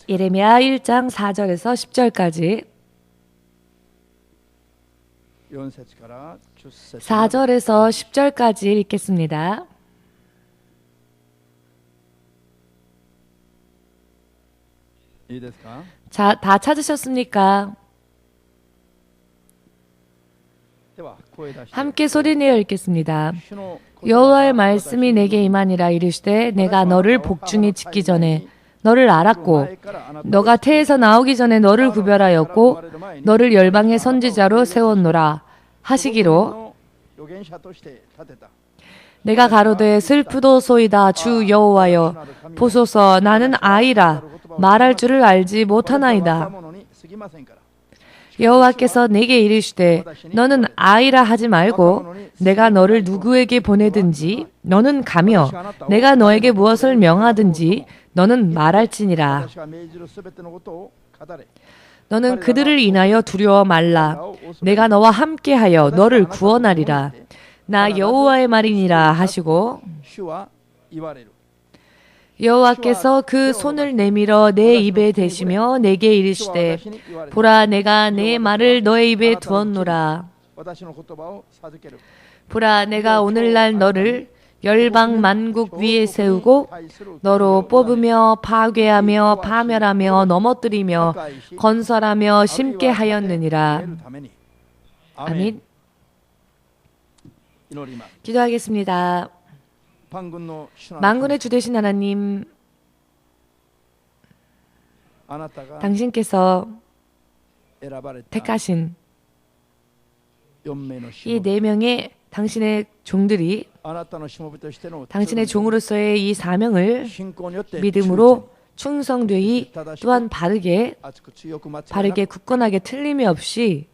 예레미야 1장 4절에서 10절까지 4절에서 10절까지 읽겠습니다. 자, 다 찾으셨습니까? 함께 소리내어 읽겠습니다. 여호와의 말씀이 내게 임하니라. 이르시되 내가 너를 복중에 짓기 전에 너를 알았고 너가 태에서 나오기 전에 너를 구별하였고 너를 열방의 선지자로 세웠노라 하시기로, 내가 가로되 슬프도소이다. 주 여호와여 보소서, 나는 아이라 말할 줄을 알지 못하나이다. 여호와께서 내게 이르시되 너는 아이라 하지 말고 내가 너를 누구에게 보내든지 너는 가며 내가 너에게 무엇을 명하든지 너는 말할지니라. 너는 그들을 인하여 두려워 말라. 내가 너와 함께하여 너를 구원하리라. 나 여호와의 말이니라 하시고, 여호와께서 그 손을 내밀어 내 입에 대시며 내게 이르시되 보라, 내가 내 말을 너의 입에 두었노라. 보라, 내가 오늘날 너를 열방 만국 위에 세우고 너로 뽑으며 파괴하며 파멸하며 넘어뜨리며 건설하며 심게 하였느니라. 아멘. 기도하겠습니다. 만군의 주 되신 하나님, 당신께서 택하신 이 4명의 당신의 종들이 당신의 종으로서의 이 사명을 믿음으로 충성되이 또한 바르게 굳건하게 틀림이 없이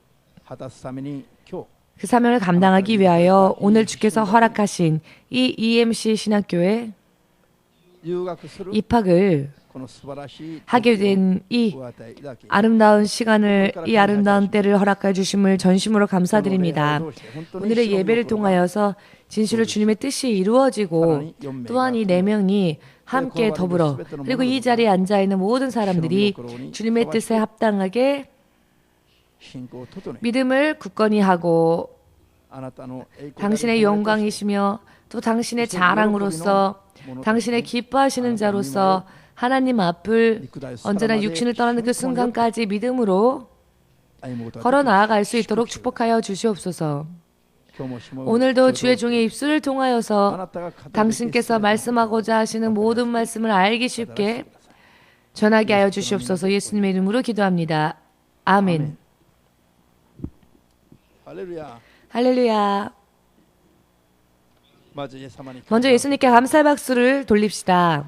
그 사명을 감당하기 위하여 오늘 주께서 허락하신 이 EMC 신학교에 입학을 하게 된 이 아름다운 시간을, 이 아름다운 때를 허락해 주심을 전심으로 감사드립니다. 오늘의 예배를 통하여서 진실로 주님의 뜻이 이루어지고 또한 이 4명이 함께 더불어, 그리고 이 자리에 앉아있는 모든 사람들이 주님의 뜻에 합당하게 믿음을 굳건히 하고 당신의 영광이시며 또 당신의 자랑으로서 당신의 기뻐하시는 자로서 하나님 앞을 언제나 육신을 떠나는 그 순간까지 믿음으로 걸어 나아갈 수 있도록 축복하여 주시옵소서. 오늘도 주의 종의 입술을 통하여서 당신께서 말씀하고자 하시는 모든 말씀을 알기 쉽게 전하게 하여 주시옵소서. 예수님의 이름으로 기도합니다. 아멘. 할렐루야. 먼저 예수님께 감사의 박수를 돌립시다.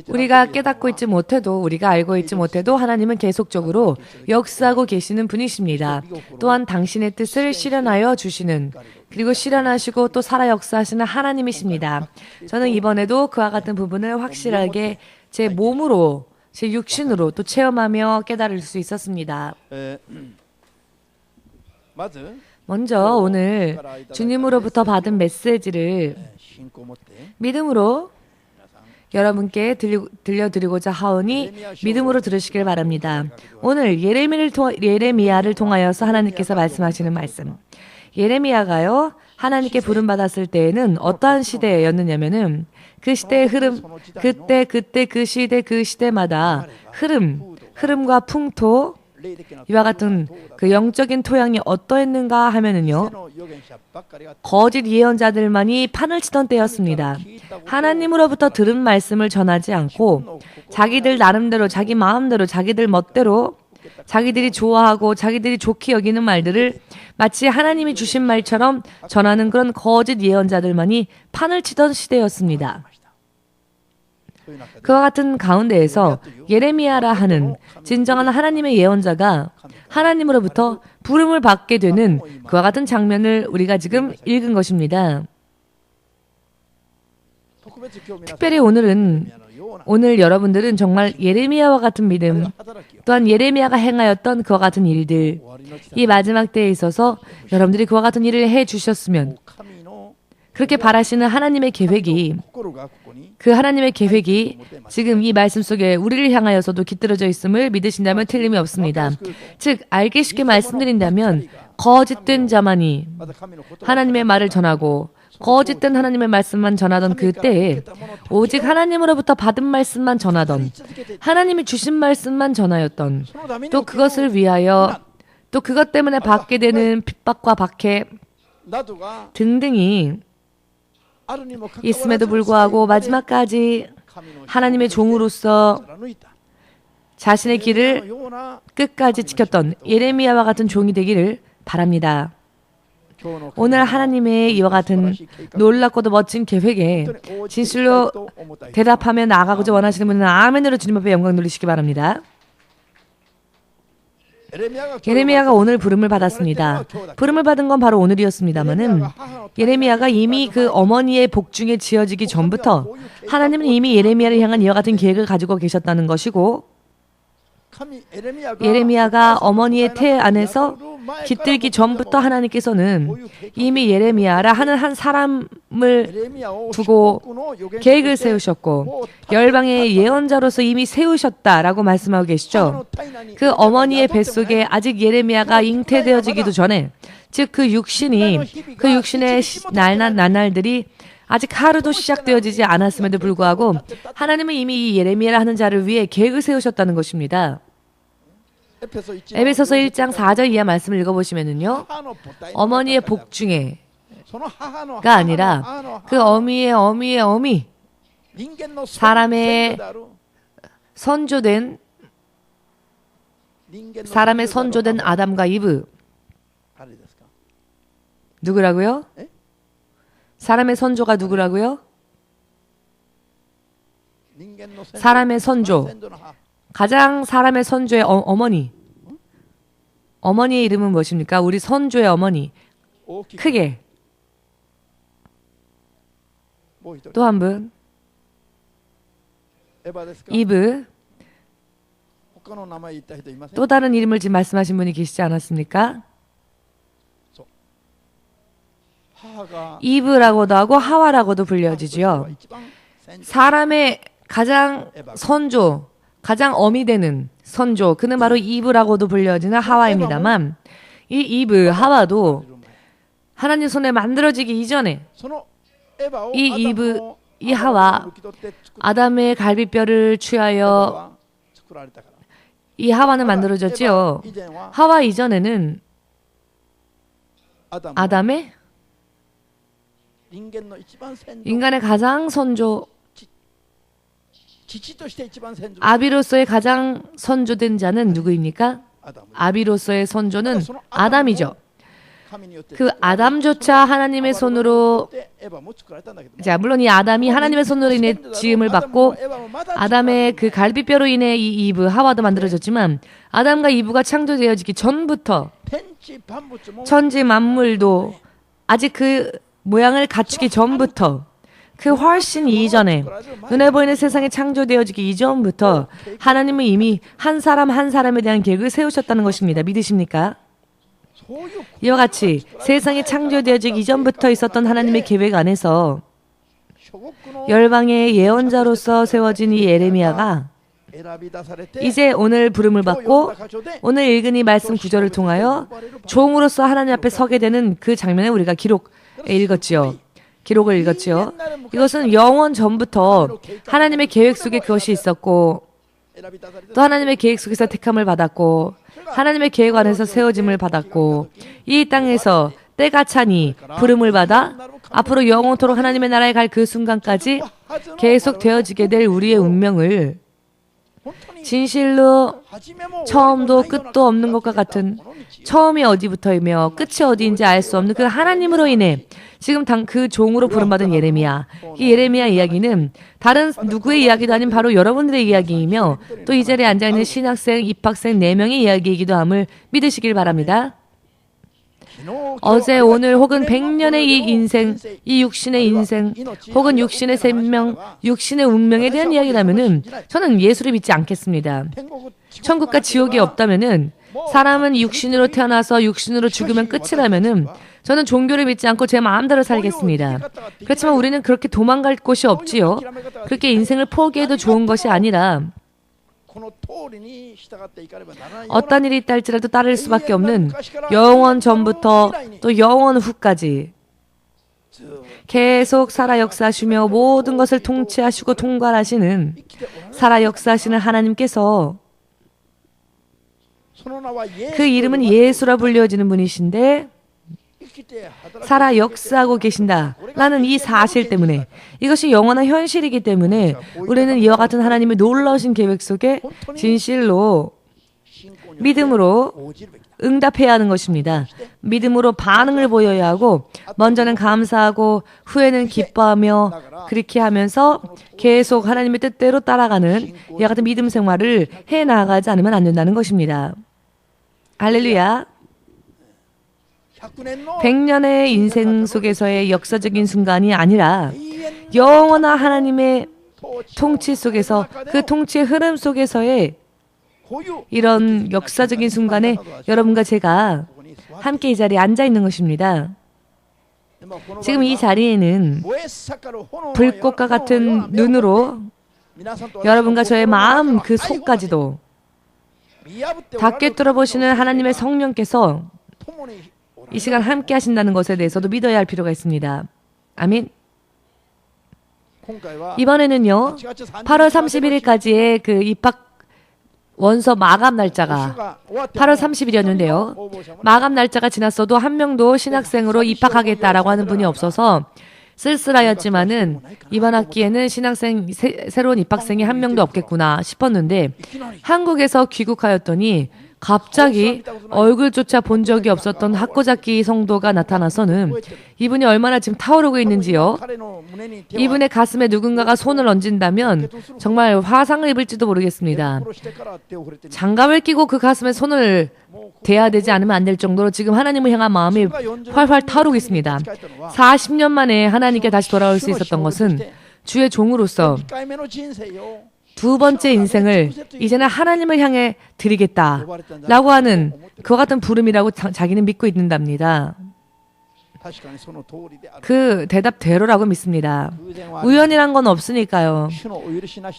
우리가 깨닫고 있지 못해도, 우리가 알고 있지 못해도 하나님은 계속적으로 역사하고 계시는 분이십니다. 또한 당신의 뜻을 실현하여 주시는, 그리고 실현하시고 또 살아 역사하시는 하나님이십니다. 저는 이번에도 그와 같은 부분을 확실하게 제 몸으로, 제 육신으로 또 체험하며 깨달을 수 있었습니다. 먼저 오늘 주님으로부터 받은 메시지를 믿음으로 여러분께 들려드리고자 하오니 믿음으로 들으시길 바랍니다. 오늘 예레미야를 통하여서 하나님께서 말씀하시는 말씀. 예레미야가요, 하나님께 부름받았을 때에는 어떠한 시대였느냐면은 그 시대의 흐름, 그때 그 시대 그 시대마다 흐름과 풍토, 이와 같은 그 영적인 토양이 어떠했는가 하면은요, 거짓 예언자들만이 판을 치던 때였습니다. 하나님으로부터 들은 말씀을 전하지 않고 자기들 나름대로, 자기 마음대로, 자기들 멋대로, 자기들이 좋아하고 자기들이 좋게 여기는 말들을 마치 하나님이 주신 말처럼 전하는 그런 거짓 예언자들만이 판을 치던 시대였습니다. 그와 같은 가운데에서 예레미야라 하는 진정한 하나님의 예언자가 하나님으로부터 부름을 받게 되는 그와 같은 장면을 우리가 지금 읽은 것입니다. 특별히 오늘 여러분들은 정말 예레미야와 같은 믿음, 또한 예레미야가 행하였던 그와 같은 일들, 이 마지막 때에 있어서 여러분들이 그와 같은 일을 해주셨으면, 그렇게 바라시는 하나님의 계획이, 그 하나님의 계획이 지금 이 말씀 속에 우리를 향하여서도 깃들어져 있음을 믿으신다면 틀림이 없습니다. 즉, 알기 쉽게 말씀드린다면 거짓된 자만이 하나님의 말을 전하고 거짓된 하나님의 말씀만 전하던 그때에 오직 하나님으로부터 받은 말씀만 전하던, 하나님이 주신 말씀만 전하였던, 또 그것을 위하여 또 그것 때문에 받게 되는 핍박과 박해 등등이 있음에도 불구하고 마지막까지 하나님의 종으로서 자신의 길을 끝까지 지켰던 예레미야와 같은 종이 되기를 바랍니다. 오늘 하나님의 이와 같은 놀랍고도 멋진 계획에 진실로 대답하며 나아가고자 원하시는 분은 아멘으로 주님 앞에 영광 돌리시기 바랍니다. 예레미야가 오늘 부름을 받았습니다. 부름을 받은 건 바로 오늘이었습니다마는 예레미야가 이미 그 어머니의 복중에 지어지기 전부터 하나님은 이미 예레미야를 향한 이와 같은 계획을 가지고 계셨다는 것이고, 예레미야가 어머니의 태 안에서 깃들기 전부터 하나님께서는 이미 예레미야라 하는 한 사람을 두고 계획을 세우셨고 열방의 예언자로서 이미 세우셨다라고 말씀하고 계시죠. 그 어머니의 뱃속에 아직 예레미야가 잉태되어지기도 전에, 즉 그 육신의 나날들이 아직 하루도 시작되어지지 않았음에도 불구하고 하나님은 이미 이 예레미야라 하는 자를 위해 계획을 세우셨다는 것입니다. 에베소서 1장 4절 이하 말씀을 읽어보시면은요, 어머니의 복중에가 아니라 그 어미의 어미, 사람의 선조된 아담과 이브, 누구라고요? 사람의 선조가 누구라고요? 사람의 선조, 가장 사람의 선조의 어머니의 이름은 무엇입니까? 우리 선조의 어머니, 크게. 또 한 분, 이브. 또 다른 이름을 지금 말씀하신 분이 계시지 않았습니까? 이브라고도 하고 하와라고도 불려지지요. 사람의 가장 선조, 가장 어미 되는 선조, 그는 바로 이브라고도 불려지는 하와입니다만, 이 이브, 하와도 하나님 손에 만들어지기 이전에 이 이브, 이 하와, 아담의 갈비뼈를 취하여 이 하와는 만들어졌지요. 하와 이전에는 아담의 인간의 가장 선조, 아비로서의 가장 선조된 자는 누구입니까? 아비로서의 선조는 아담이죠. 그 아담조차 하나님의 손으로, 자, 물론 이 아담이 하나님의 손으로 인해 지음을 받고 아담의 그 갈비뼈로 인해 이 이브, 하와도 만들어졌지만 아담과 이브가 창조되어지기 전부터 천지 만물도 아직 그 모양을 갖추기 전부터, 그 훨씬 이전에, 눈에 보이는 세상이 창조되어지기 이전부터 하나님은 이미 한 사람 한 사람에 대한 계획을 세우셨다는 것입니다. 믿으십니까? 이와 같이 세상이 창조되어지기 이전부터 있었던 하나님의 계획 안에서 열방의 예언자로서 세워진 이 예레미야가 이제 오늘 부름을 받고 오늘 읽은 이 말씀 구절을 통하여 종으로서 하나님 앞에 서게 되는 그 장면을 우리가 기록을 읽었지요. 이것은 영원 전부터 하나님의 계획 속에 그것이 있었고, 또 하나님의 계획 속에서 택함을 받았고, 하나님의 계획 안에서 세워짐을 받았고, 이 땅에서 때가 차니 부름을 받아 앞으로 영원토록 하나님의 나라에 갈 그 순간까지 계속 되어지게 될 우리의 운명을 진실로 처음도 끝도 없는 것과 같은, 처음이 어디부터이며 끝이 어디인지 알 수 없는 그 하나님으로 인해 지금 그 종으로 부름받은 예레미야, 이 예레미야 이야기는 다른 누구의 이야기도 아닌 바로 여러분들의 이야기이며 또 이 자리에 앉아있는 신학생, 입학생 4명의 이야기이기도 함을 믿으시길 바랍니다. 어제, 오늘 혹은 100년의 이 인생, 이 육신의 인생, 혹은 육신의 생명, 육신의 운명에 대한 이야기라면은 저는 예수를 믿지 않겠습니다. 천국과 지옥이 없다면은 사람은 육신으로 태어나서 육신으로 죽으면 끝이라면은 저는 종교를 믿지 않고 제 마음대로 살겠습니다. 그렇지만 우리는 그렇게 도망갈 곳이 없지요. 그렇게 인생을 포기해도 좋은 것이 아니라 어떤 일이 있다 할지라도 따를 수밖에 없는 영원 전부터 또 영원 후까지 계속 살아 역사하시며 모든 것을 통치하시고 통괄하시는 살아 역사하시는 하나님께서 그 이름은 예수라 불려지는 분이신데 살아 역사하고 계신다라는 이 사실 때문에 이것이 영원한 현실이기 때문에 우리는 이와 같은 하나님의 놀라우신 계획 속에 진실로 믿음으로 응답해야 하는 것입니다. 믿음으로 반응을 보여야 하고 먼저는 감사하고 후에는 기뻐하며 그렇게 하면서 계속 하나님의 뜻대로 따라가는 이와 같은 믿음 생활을 해나가지 않으면 안 된다는 것입니다. 할렐루야. 100년의 인생 속에서의 역사적인 순간이 아니라 영원한 하나님의 통치 속에서 그 통치의 흐름 속에서의 이런 역사적인 순간에 여러분과 제가 함께 이 자리에 앉아 있는 것입니다. 지금 이 자리에는 불꽃과 같은 눈으로 여러분과 저의 마음 그 속까지도 다 꿰뚫어 보시는 하나님의 성령께서 이 시간 함께 하신다는 것에 대해서도 믿어야 할 필요가 있습니다. 아멘. 이번에는요, 8월 31일까지의 그 입학 원서 마감 날짜가 8월 30일이었는데요. 마감 날짜가 지났어도 한 명도 신학생으로 입학하겠다라고 하는 분이 없어서 쓸쓸하였지만은 이번 학기에는 새로운 입학생이 한 명도 없겠구나 싶었는데 한국에서 귀국하였더니 갑자기 얼굴조차 본 적이 없었던 학고잡기 성도가 나타나서는 이분이 얼마나 지금 타오르고 있는지요. 이분의 가슴에 누군가가 손을 얹은다면 정말 화상을 입을지도 모르겠습니다. 장갑을 끼고 그 가슴에 손을 대야 되지 않으면 안 될 정도로 지금 하나님을 향한 마음이 활활 타오르고 있습니다. 40년 만에 하나님께 다시 돌아올 수 있었던 것은 주의 종으로서 두 번째 인생을 이제는 하나님을 향해 드리겠다라고 하는 그와 같은 부름이라고 자기는 믿고 있는답니다. 그 대답대로라고 믿습니다. 우연이란 건 없으니까요.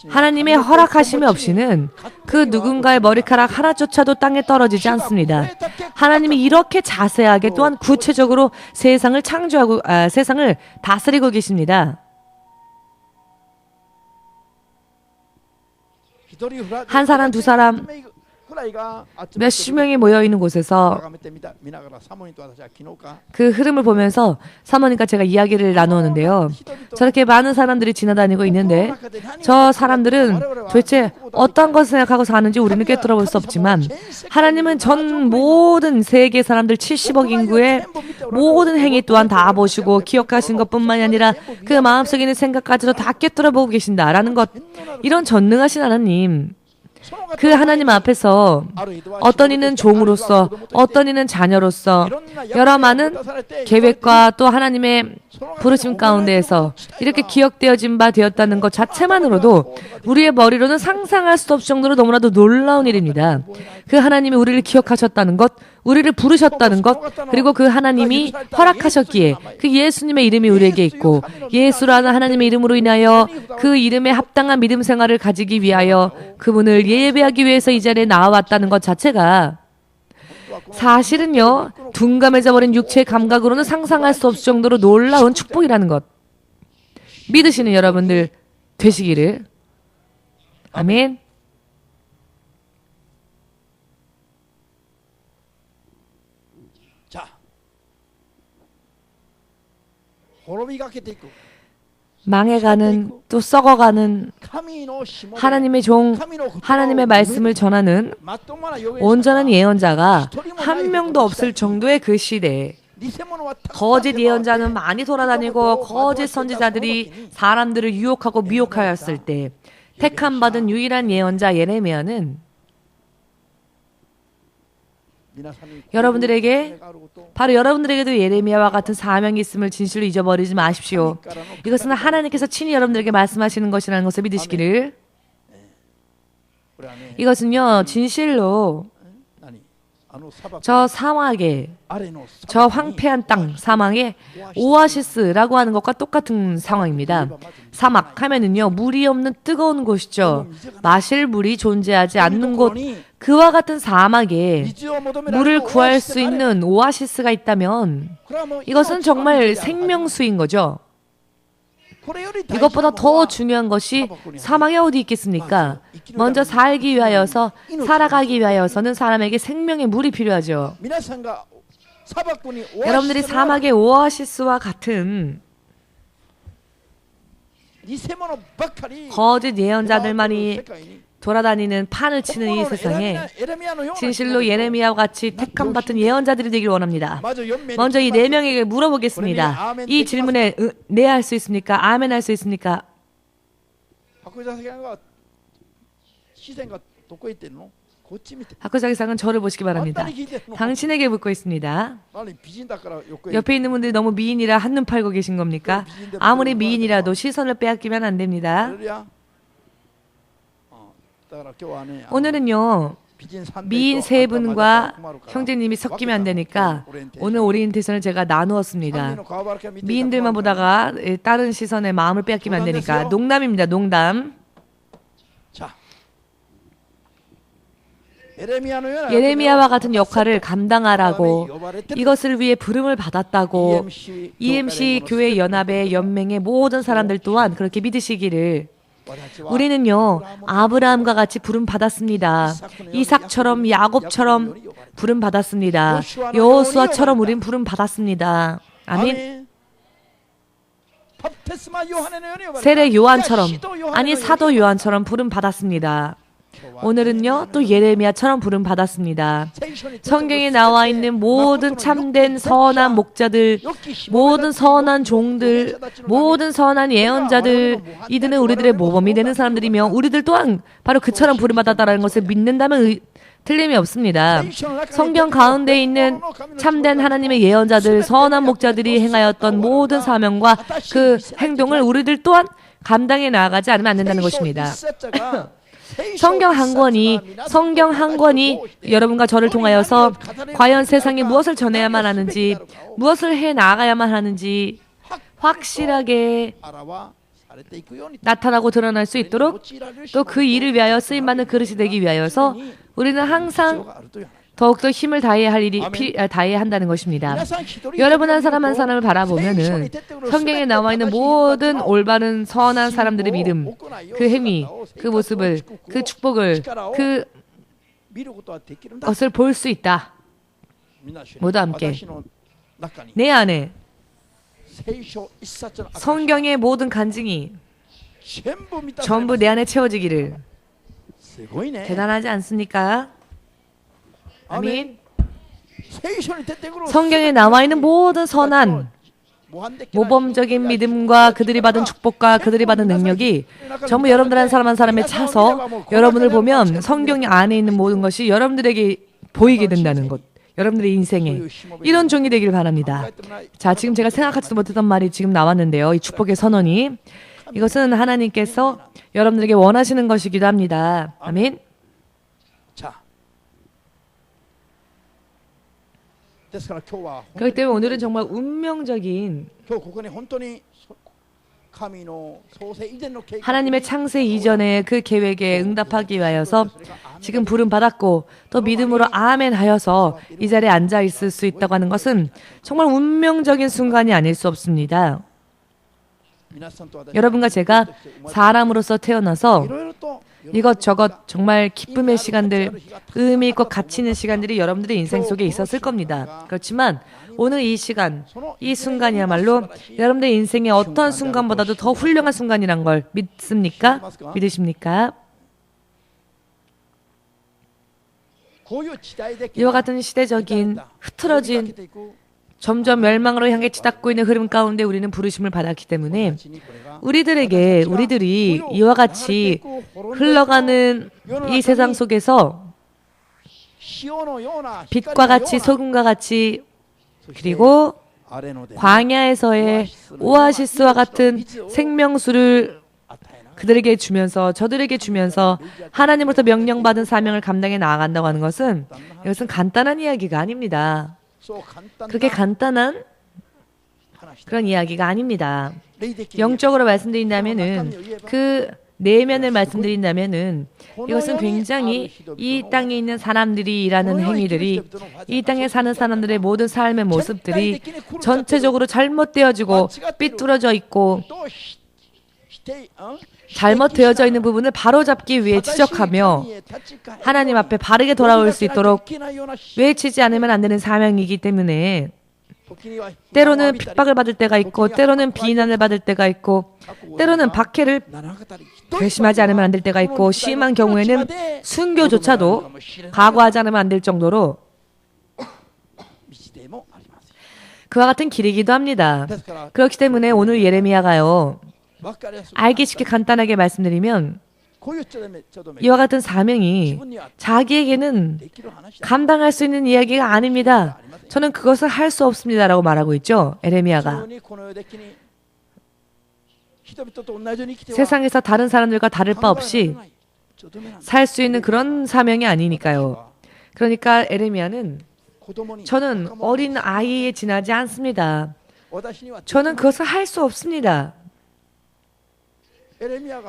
하나님의 허락하심이 없이는 그 누군가의 머리카락 하나조차도 땅에 떨어지지 않습니다. 하나님이 이렇게 자세하게 또한 구체적으로 세상을 창조하고 세상을 다스리고 계십니다. 한 사람, 두 사람, 몇십 명이 모여있는 곳에서 그 흐름을 보면서 사모님과 제가 이야기를 나누었는데요. 저렇게 많은 사람들이 지나다니고 있는데 저 사람들은 도대체 어떤 것을 생각하고 사는지 우리는 꿰뚫어 볼 수 없지만 하나님은 전 모든 세계 사람들 70억 인구의 모든 행위 또한 다 보시고 기억하신 것뿐만이 아니라 그 마음속에 있는 생각까지도 다 꿰뚫어 보고 계신다라는 것, 이런 전능하신 하나님, 그 하나님 앞에서 어떤 이는 종으로서 어떤 이는 자녀로서 여러 많은 계획과 또 하나님의 부르심 가운데에서 이렇게 기억되어진 바 되었다는 것 자체만으로도 우리의 머리로는 상상할 수 없을 정도로 너무나도 놀라운 일입니다. 그 하나님이 우리를 기억하셨다는 것, 우리를 부르셨다는 것, 그리고 그 하나님이 허락하셨기에 그 예수님의 이름이 우리에게 있고 예수라는 하나님의 이름으로 인하여 그 이름에 합당한 믿음 생활을 가지기 위하여 그분을 예배하기 위해서 이 자리에 나와왔다는 것 자체가 사실은요, 둔감해져 버린 육체의 감각으로는 상상할 수 없을 정도로 놀라운 축복이라는 것, 믿으시는 여러분들 되시기를. 아멘. 자, 망해가는 또 썩어가는 하나님의 종, 하나님의 말씀을 전하는 온전한 예언자가 한 명도 없을 정도의 그 시대에 거짓 예언자는 많이 돌아다니고 거짓 선지자들이 사람들을 유혹하고 미혹하였을 때 택함 받은 유일한 예언자 예레미야는 여러분들에게, 바로 여러분들에게도 예레미야와 같은 사명이 있음을 진실로 잊어버리지 마십시오. 이것은 하나님께서 친히 여러분들에게 말씀하시는 것이라는 것을 믿으시기를. 이것은요, 진실로 저 사막에, 저 황폐한 땅, 사막에 오아시스라고 하는 것과 똑같은 상황입니다. 사막 하면은요, 물이 없는 뜨거운 곳이죠. 마실 물이 존재하지 않는 곳, 그와 같은 사막에 물을 구할 수 있는 오아시스가 있다면 이것은 정말 생명수인 거죠. 이것보다 더 중요한 것이 사막에 어디 있겠습니까? 먼저 살기 위하여서, 살아가기 위하여서는 사람에게 생명의 물이 필요하죠. 여러분들이 사막의 오아시스와 같은 거짓 예언자들만이 돌아다니는 판을 치는 이 세상에 진실로 예레미야와 같이 택함 받은 예언자들이 되길 원합니다. 먼저 이 네 명에게 물어보겠습니다. 이 질문에 네 할 수 있습니까? 아멘 할 수 있습니까? 학교자기상은 저를 보시기 바랍니다. 당신에게 묻고 있습니다. 옆에 있는 분들이 너무 미인이라 한눈 팔고 계신 겁니까? 아무리 미인이라도 시선을 빼앗기면 안 됩니다. 오늘은요, 미인 세 분과 형제님이 섞이면 안 되니까 오늘 오리엔테이션을 제가 나누었습니다. 미인들만 보다가 다른 시선에 마음을 빼앗기면 안 되니까. 농담입니다. 농담. 예레미야와 같은 역할을 감당하라고, 이것을 위해 부름을 받았다고 EMC 교회 연합의 연맹의 모든 사람들 또한 그렇게 믿으시기를. 우리는요, 아브라함과 같이 부름 받았습니다. 이삭처럼, 야곱처럼 부름 받았습니다. 여호수아처럼 우린 부름 받았습니다. 아멘. 세례 요한처럼, 아니 사도 요한처럼 부름 받았습니다. 오늘은요, 또 예레미야처럼 부름 받았습니다. 성경에 나와 있는 모든 참된 선한 목자들, 모든 선한 종들, 모든 선한 예언자들, 이들은 우리들의 모범이 되는 사람들이며 우리들 또한 바로 그처럼 부름 받았다는 것을 믿는다면 틀림이 없습니다. 성경 가운데 있는 참된 하나님의 예언자들, 선한 목자들이 행하였던 모든 사명과 그 행동을 우리들 또한 감당해 나아가지 않으면 안 된다는 것입니다. 성경 한 권이 여러분과 저를 통하여서 과연 세상에 무엇을 전해야만 하는지, 무엇을 해 나가야만 하는지 확실하게 나타나고 드러날 수 있도록, 또 그 일을 위하여 쓰임받는 그릇이 되기 위하여서 우리는 항상 더욱더 힘을 다해야 할 일이 다해야 한다는 것입니다. 여러분 한 사람 한 사람을 바라보면은 성경에 나와 있는 모든 올바른 선한 사람들의 믿음, 그 행위, 그 모습을, 그 축복을, 그 것을 볼 수 있다. 모두 함께 내 안에 성경의 모든 간증이 전부 내 안에 채워지기를. 대단하지 않습니까? 아멘. 성경에 나와 있는 모든 선한 모범적인 믿음과 그들이 받은 축복과 그들이 받은 능력이 전부 여러분들 한 사람 한 사람에 차서 여러분을 보면 성경 안에 있는 모든 것이 여러분들에게 보이게 된다는 것. 여러분들의 인생에 이런 종이 되길 바랍니다. 자, 지금 제가 생각하지도 못했던 말이 지금 나왔는데요. 이 축복의 선언이, 이것은 하나님께서 여러분들에게 원하시는 것이기도 합니다. 아멘. 그렇기 때문에 오늘은 정말 운명적인 하나님의 창세 이전의 그 계획에 응답하기 위하여서 지금 부름 받았고 또 믿음으로 아멘 하여서 이 자리에 앉아 있을 수 있다고 하는 것은 정말 운명적인 순간이 아닐 수 없습니다. 여러분과 제가 사람으로서 태어나서 이것저것 정말 기쁨의 시간들, 의미 있고 가치 있는 시간들이 여러분들의 인생 속에 있었을 겁니다. 그렇지만 오늘 이 시간, 이 순간이야말로 여러분들의 인생의 어떤 순간보다도 더 훌륭한 순간이란 걸 믿습니까? 믿으십니까? 이와 같은 시대적인 흐트러진 점점 멸망으로 향해 치닫고 있는 흐름 가운데 우리는 부르심을 받았기 때문에 우리들이 이와 같이 흘러가는 이 세상 속에서 빛과 같이 소금과 같이 그리고 광야에서의 오아시스와 같은 생명수를 그들에게 주면서 저들에게 주면서 하나님으로부터 명령받은 사명을 감당해 나아간다고 하는 것은 이것은 간단한 이야기가 아닙니다. 그렇게 간단한 그런 이야기가 아닙니다. 영적으로 말씀드린다면은 그 내면을 말씀드린다면은 이것은 굉장히 이 땅에 있는 사람들이 일하는 행위들이 이 땅에 사는 사람들의 모든 삶의 모습들이 전체적으로 잘못되어지고 삐뚤어져 있고 잘못되어져 있는 부분을 바로잡기 위해 지적하며 하나님 앞에 바르게 돌아올 수 있도록 외치지 않으면 안 되는 사명이기 때문에 때로는 핍박을 받을 때가 있고 때로는 비난을 받을 때가 있고 때로는 박해를 괘씸하지 않으면 안 될 때가 있고 심한 경우에는 순교조차도 각오하지 않으면 안 될 정도로 그와 같은 길이기도 합니다. 그렇기 때문에 오늘 예레미야가요, 알기 쉽게 간단하게 말씀드리면 이와 같은 사명이 자기에게는 감당할 수 있는 이야기가 아닙니다. 저는 그것을 할 수 없습니다 라고 말하고 있죠. 에레미야가. 세상에서 다른 사람들과 다를 바 없이 살 수 있는 그런 사명이 아니니까요. 그러니까 에레미야는 저는 어린 아이에 지나지 않습니다. 저는 그것을 할 수 없습니다.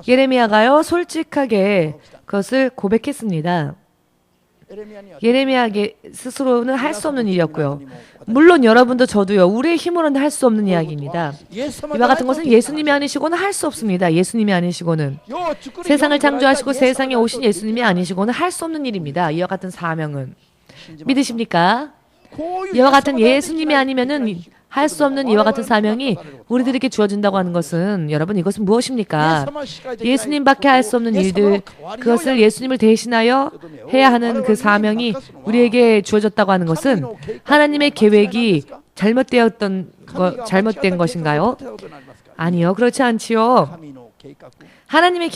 예레미야가요 솔직하게 그것을 고백했습니다. 예레미야에게 스스로는 할 수 없는 일이었고요. 물론 여러분도 저도요. 우리의 힘으로는 할 수 없는 이야기입니다. 이와 같은 것은 예수님이 아니시고는 할 수 없습니다. 예수님이 아니시고는 세상을 창조하시고 세상에 오신 예수님이 아니시고는 할 수 없는 일입니다. 이와 같은 사명은 믿으십니까? 이와 같은 예수님이 아니면은 할 수 없는 이와 같은 사명이 우리들에게 주어진다고 하는 것은 여러분 이것은 무엇입니까? 예수님밖에 할 수 없는 일들 그것을 예수님을 대신하여 해야 하는 그 사명이 우리에게 주어졌다고 하는 것은 하나님의 계획이 잘못된 것인가요? 아니요, 그렇지 않지요. 하나님의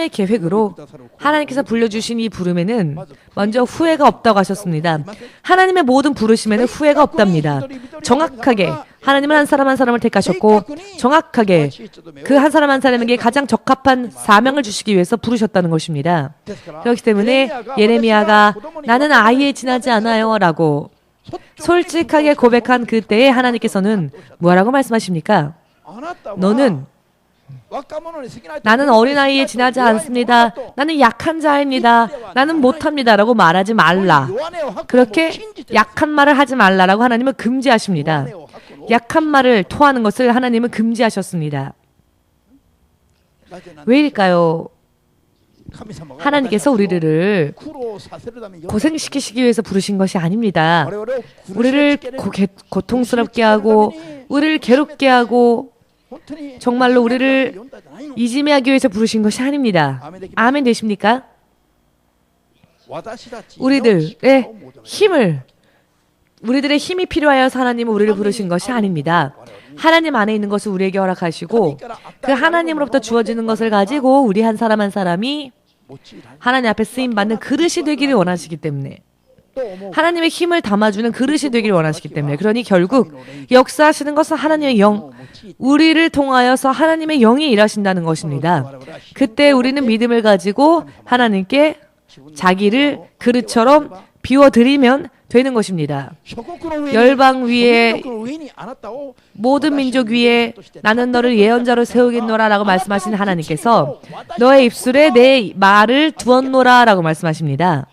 계획으로 하나님께서 불러주신 이 부름에는 먼저 후회가 없다고 하셨습니다. 하나님의 모든 부르심에는 후회가 없답니다. 정확하게 하나님은 한 사람 한 사람을 택하셨고 정확하게 그 한 사람 한 사람에게 가장 적합한 사명을 주시기 위해서 부르셨다는 것입니다. 그렇기 때문에 예레미야가 나는 아이에 지나지 않아요 라고 솔직하게 고백한 그때에 하나님께서는 뭐라고 말씀하십니까? 나는 어린아이에 지나지 않습니다. 나는 약한 자입니다. 나는 못합니다. 라고 말하지 말라. 그렇게 약한 말을 하지 말라라고 하나님은 금지하십니다. 약한 말을 토하는 것을 하나님은 금지하셨습니다. 왜일까요? 하나님께서 우리를 고생시키시기 위해서 부르신 것이 아닙니다. 우리를 고통스럽게 하고 우리를 괴롭게 하고 정말로 우리를 이지매하기 위해서 부르신 것이 아닙니다. 아멘 되십니까? 우리들의 힘이 필요하여서 하나님은 우리를 부르신 것이 아닙니다. 하나님 안에 있는 것을 우리에게 허락하시고 그 하나님으로부터 주어지는 것을 가지고 우리 한 사람 한 사람이 하나님 앞에 쓰임받는 그릇이 되기를 원하시기 때문에 하나님의 힘을 담아주는 그릇이 되기를 원하시기 때문에 그러니 결국 역사하시는 것은 하나님의 영, 우리를 통하여서 하나님의 영이 일하신다는 것입니다. 그때 우리는 믿음을 가지고 하나님께 자기를 그릇처럼 비워드리면 되는 것입니다. 열방 위에 모든 민족 위에 나는 너를 예언자로 세우겠노라 라고 말씀하신 하나님께서 너의 입술에 내 말을 두었노라 라고 말씀하십니다.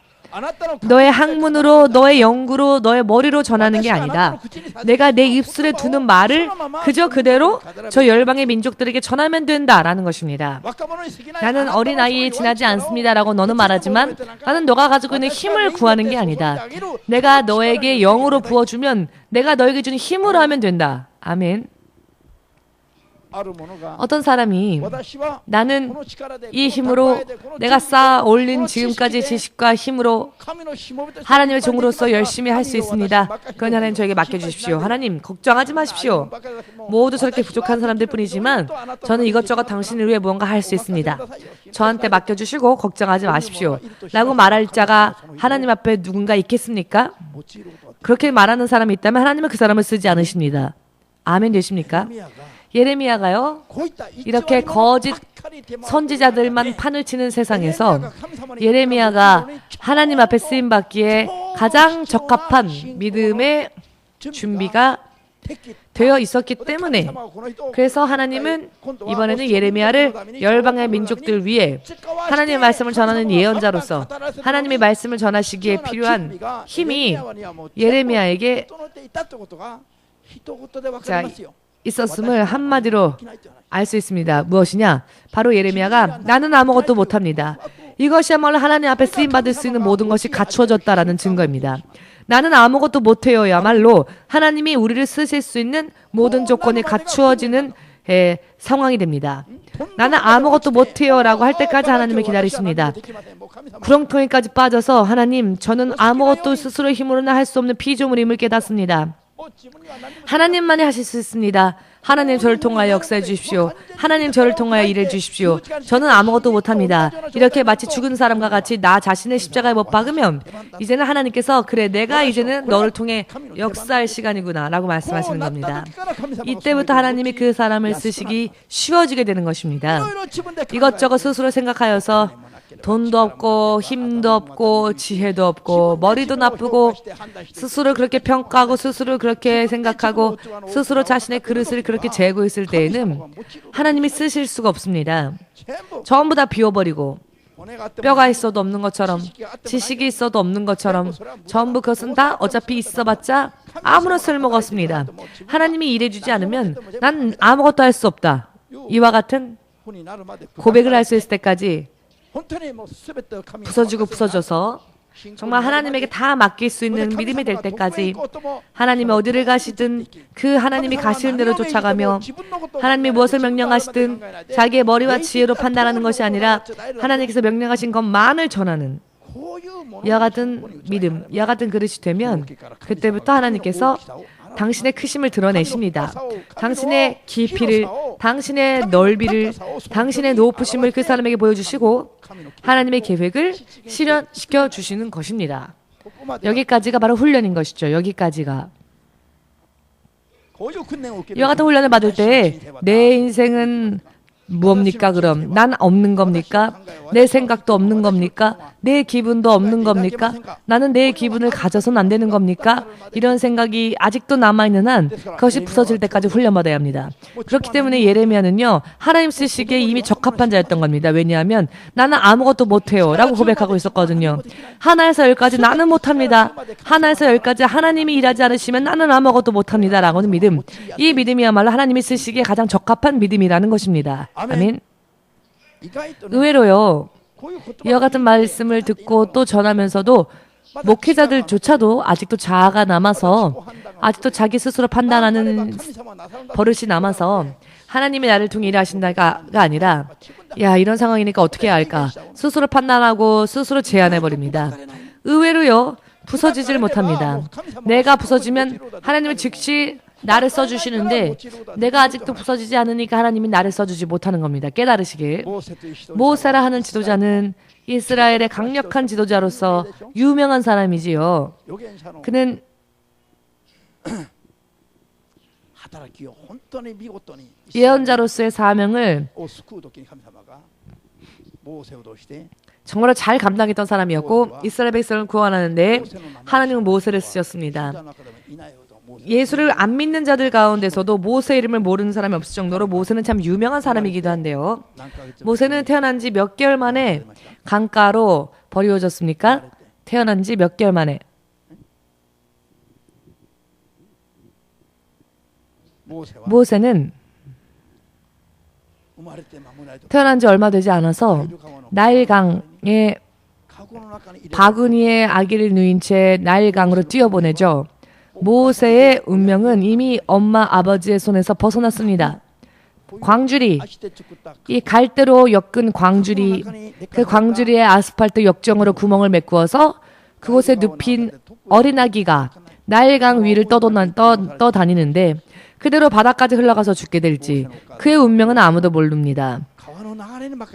너의 학문으로 너의 연구로 너의 머리로 전하는 게 아니다. 내가 내 입술에 두는 말을 그저 그대로 저 열방의 민족들에게 전하면 된다라는 것입니다. 나는 어린아이에 지나지 않습니다 라고 너는 말하지만 나는 너가 가지고 있는 힘을 구하는 게 아니다. 내가 너에게 영으로 부어주면 내가 너에게 주는 힘으로 하면 된다. 아멘. 어떤 사람이 나는 이 힘으로 내가 쌓아 올린 지금까지 지식과 힘으로 하나님의 종으로서 열심히 할 수 있습니다. 그건 하나님 저에게 맡겨주십시오. 하나님 걱정하지 마십시오. 모두 저렇게 부족한 사람들 뿐이지만 저는 이것저것 당신을 위해 무언가 할 수 있습니다. 저한테 맡겨주시고 걱정하지 마십시오. 라고 말할 자가 하나님 앞에 누군가 있겠습니까? 그렇게 말하는 사람이 있다면 하나님은 그 사람을 쓰지 않으십니다. 아멘 되십니까? 예레미야가요, 이렇게 거짓 선지자들만 판을 치는 세상에서 예레미야가 하나님 앞에 쓰임받기에 가장 적합한 믿음의 준비가 되어 있었기 때문에, 그래서 하나님은 이번에는 예레미야를 열방의 민족들 위해 하나님의 말씀을 전하는 예언자로서 하나님의 말씀을 전하시기에 필요한 힘이 예레미야에게 있었음을 한마디로 알 수 있습니다. 무엇이냐? 바로 예레미야가 나는 아무것도 못합니다. 이것이야말로 하나님 앞에 쓰임받을 수 있는 모든 것이 갖추어졌다라는 증거입니다. 나는 아무것도 못해요야말로 하나님이 우리를 쓰실 수 있는 모든 조건이 갖추어지는 상황이 됩니다. 나는 아무것도 못해요라고 할 때까지 하나님을 기다리십니다. 구렁텅이까지 빠져서 하나님, 저는 아무것도 스스로 힘으로는 할 수 없는 피조물임을 깨닫습니다. 하나님만이 하실 수 있습니다. 하나님 저를 통하여 역사해 주십시오. 하나님 저를 통하여 일해 주십시오. 저는 아무것도 못합니다. 이렇게 마치 죽은 사람과 같이 나 자신을 십자가에 못 박으면 이제는 하나님께서 그래, 내가 이제는 너를 통해 역사할 시간이구나 라고 말씀하시는 겁니다. 이때부터 하나님이 그 사람을 쓰시기 쉬워지게 되는 것입니다. 이것저것 스스로 생각하여서 돈도 없고 힘도 없고 지혜도 없고 머리도 나쁘고 스스로 그렇게 평가하고 스스로 그렇게 생각하고 스스로 자신의 그릇을 그렇게 재고 있을 때에는 하나님이 쓰실 수가 없습니다. 전부 다 비워버리고 뼈가 있어도 없는 것처럼, 지식이 있어도 없는 것처럼, 전부 그것은 다 어차피 있어봤자 아무런 쓸모가 없습니다. 하나님이 일해주지 않으면 난 아무것도 할 수 없다. 이와 같은 고백을 할 수 있을 때까지 부서지고 부서져서 정말 하나님에게 다 맡길 수 있는 믿음이 될 때까지 하나님이 어디를 가시든 그 하나님이 가시는 대로 쫓아가며 하나님이 무엇을 명령하시든 자기의 머리와 지혜로 판단하는 것이 아니라 하나님께서 명령하신 것만을 전하는 이와 같은 믿음, 이와 같은 그릇이 되면 그때부터 하나님께서 당신의 크심을 드러내십니다. 당신의 깊이를, 당신의 넓이를, 당신의 높으심을 그 사람에게 보여주시고 하나님의 계획을 실현시켜 주시는 것입니다. 여기까지가 바로 훈련인 것이죠. 여기까지가. 이와 같은 훈련을 받을 때 내 인생은 무엇입니까? 그럼 난 없는 겁니까? 내 생각도 없는 겁니까? 내 기분도 없는 겁니까? 나는 내 기분을 가져서는 안 되는 겁니까? 이런 생각이 아직도 남아있는 한 그것이 부서질 때까지 훈련받아야 합니다. 그렇기 때문에 예레미야는요, 하나님 쓰시기에 이미 적합한 자였던 겁니다. 왜냐하면 나는 아무것도 못해요 라고 고백하고 있었거든요. 하나에서 열까지 나는 못합니다. 하나에서 열까지 하나님이 일하지 않으시면 나는 아무것도 못합니다 라고는 믿음, 이 믿음이야말로 하나님이 쓰시기에 가장 적합한 믿음이라는 것입니다. 아멘. 의외로요, 이와 같은 말씀을 듣고 또 전하면서도 목회자들조차도 아직도 자아가 남아서, 아직도 자기 스스로 판단하는 버릇이 남아서 하나님이 나를 통해 일하신다가 아니라 야, 이런 상황이니까 어떻게 해야 할까 스스로 판단하고 스스로 제안해버립니다. 의외로요, 부서지질 못합니다. 내가 부서지면 하나님은 즉시 나를 써주시는데 내가 아직도 부서지지 않으니까 하나님이 나를 써주지 못하는 겁니다. 깨달으시길. 모세라 하는 지도자는 이스라엘의 강력한 지도자로서 유명한 사람이지요. 그는 예언자로서의 사명을 정말로 잘 감당했던 사람이었고 이스라엘 백성을 구원하는데 하나님은 모세를 쓰셨습니다. 예수를 안 믿는 자들 가운데서도 모세 이름을 모르는 사람이 없을 정도로 모세는 참 유명한 사람이기도 한데요. 모세는 태어난 지 몇 개월 만에 강가로 버리워졌습니까? 태어난 지 몇 개월 만에. 모세는 태어난 지 얼마 되지 않아서 나일강에 바구니에 아기를 누인 채 나일강으로 뛰어보내죠. 모세의 운명은 이미 엄마 아버지의 손에서 벗어났습니다. 광주리, 이 갈대로 엮은 광주리, 그 광주리의 아스팔트 역정으로 구멍을 메꾸어서 그곳에 눕힌 어린아기가 나일강 위를 떠다니는데 그대로 바다까지 흘러가서 죽게 될지 그의 운명은 아무도 모릅니다.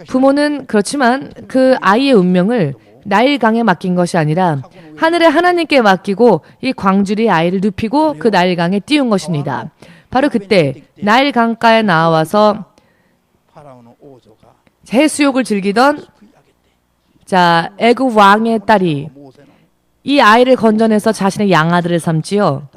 부모는 그렇지만 그 아이의 운명을 나일강에 맡긴 것이 아니라 하늘의 하나님께 맡기고 이 광주리 아이를 눕히고 그 나일강에 띄운 것입니다. 바로 그때 나일 강가에 나와서 해수욕을 즐기던 애굽 왕의 딸이 이 아이를 건져내서 자신의 양아들을 삼지요.